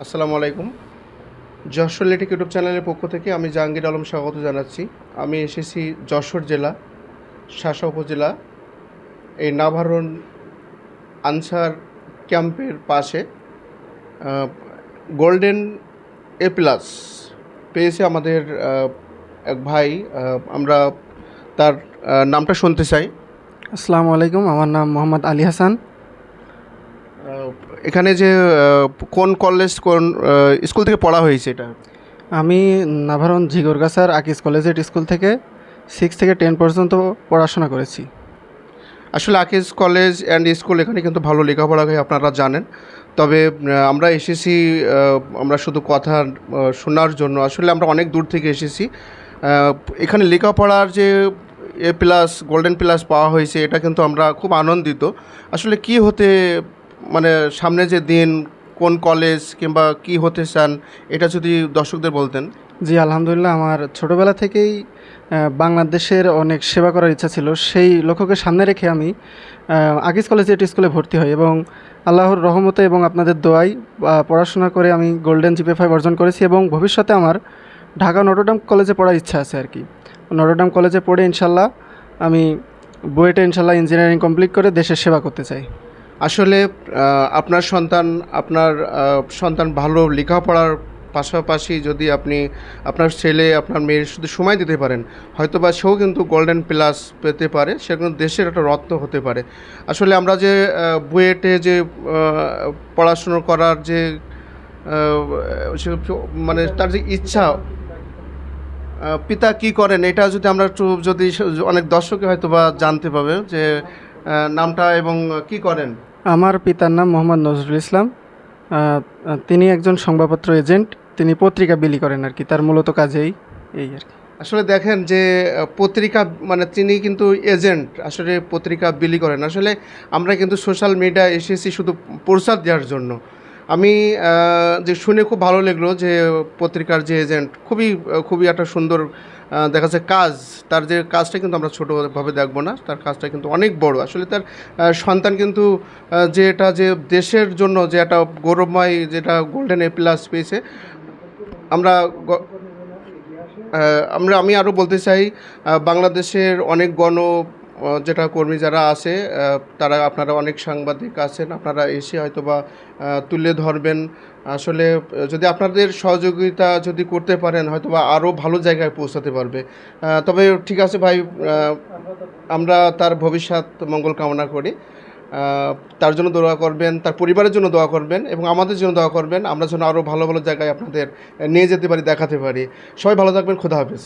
আসসালামু আলাইকুম। যশোর লিটিক ইউটিউব চ্যানেলের পক্ষ থেকে আমি জাহাঙ্গীর আলম স্বাগত জানাচ্ছি। আমি এসেছি যশোর জেলা শাসা উপজেলা এই নাভারণ আনসার ক্যাম্পের পাশে গোল্ডেন এ প্লাস পেয়েছে আমাদের এক ভাই। আমরা তার নামটা শুনতে চাই। আসসালামু আলাইকুম, আমার নাম মোহাম্মদ আলী হাসান। এখানে যে কোন কলেজ কোন স্কুল থেকে পড়া হয়েছে এটা? আমি নাভারণ ঝিগরগাছার আকিজ কলেজিয়েট স্কুল থেকে 6 থেকে 10 পর্যন্ত পড়াশোনা করেছি। আসলে আকিজ কলেজ অ্যান্ড স্কুল এখানে কিন্তু ভালো লেখাপড়া হয়, আপনারা জানেন। তবে আমরা এসেছি আমরা শুধু কথা শোনার জন্য। আসলে আমরা অনেক দূর থেকে এসেছি। এখানে লেখাপড়ার যে এ প্লাস গোল্ডেন প্লাস পাওয়া হয়েছে, এটা কিন্তু আমরা খুব আনন্দিত। আসলে কি হতে মানে সামনে যে দিন কোন কলেজ কিংবা কি হতে চান, এটা যদি দর্শকদের বলতেন। জি, আলহামদুলিল্লাহ, আমার ছোটোবেলা থেকেই বাংলাদেশের অনেক সেবা করার ইচ্ছা ছিল। সেই লক্ষ্যকে সামনে রেখে আমি আকিজ কলেজিয়েট স্কুলে ভর্তি হই এবং আল্লাহর রহমতে এবং আপনাদের দোয়ায় পড়াশোনা করে আমি গোল্ডেন জিপিএ 5 অর্জন করেছি এবং ভবিষ্যতে আমার ঢাকা নটরডেম কলেজে পড়ার ইচ্ছা আছে আর কি। নটরডেম কলেজে পড়ে ইনশাল্লাহ আমি বুয়েটে ইনশাল্লাহ ইঞ্জিনিয়ারিং কমপ্লিট করে দেশের সেবা করতে চাই। আসলে আপনার সন্তান ভালো লেখাপড়ার পাশাপাশি যদি আপনি আপনার ছেলে আপনার মেয়ের শুধু সময় দিতে পারেন, হয়তোবা সেও কিন্তু গোল্ডেন প্লাস পেতে পারে, সে কিন্তু দেশের একটা রত্ন হতে পারে। আসলে আমরা যে বুয়েটে যে পড়াশুনো করার যে মানে তার যে ইচ্ছা, পিতা কি করেন, এটা যদি আমরা একটু যদি অনেক দর্শকে হয়তোবা জানতে পাবে যে নামটা এবং কি করেন। আমার পিতার নাম মোহাম্মদ নজরুল ইসলাম। তিনি একজন সংবাদপত্র এজেন্ট। তিনি পত্রিকা বিলি করেন আর কি, তার মূলত কাজেই এই আর কি। আসলে দেখেন যে পত্রিকা মানে তিনি কিন্তু এজেন্ট, আসলে পত্রিকা বিলি করেন। আসলে আমরা কিন্তু সোশ্যাল মিডিয়ায় এসেছি শুধু প্রচার দেওয়ার জন্য। আমি যে শুনে খুব ভালো লাগলো যে পত্রিকার যে এজেন্ট খুবই একটা সুন্দর দেখা যাচ্ছে কাজ। তার যে কাজটা কিন্তু আমরা ছোটোভাবে দেখবো না, তার কাজটা কিন্তু অনেক বড়। আসলে তার সন্তান কিন্তু যে এটা যে দেশের জন্য যে একটা গৌরবময় যেটা গোল্ডেন এ প্লাস পেয়েছে, আমরা আমি আরও বলতে চাই বাংলাদেশের অনেক যেটা কর্মী যারা আছে, তারা আপনারা অনেক সাংবাদিক আছেন, আপনারা এসে হয়তোবা তুলে ধরবেন। আসলে যদি আপনাদের সহযোগিতা যদি করতে পারেন, হয়তোবা আরও ভালো জায়গায় পৌঁছাতে পারবে। তবে ঠিক আছে ভাই, আমরা তার ভবিষ্যৎ মঙ্গল কামনা করি। তার জন্য দোয়া করবেন, তার পরিবারের জন্য দোয়া করবেন এবং আমাদের জন্য দোয়া করবেন। আমরা যেন আরও ভালো ভালো জায়গায় আপনাদের নিয়ে যেতে পারি, দেখাতে পারি। সবাই ভালো থাকবেন। খোদা হাফেজ।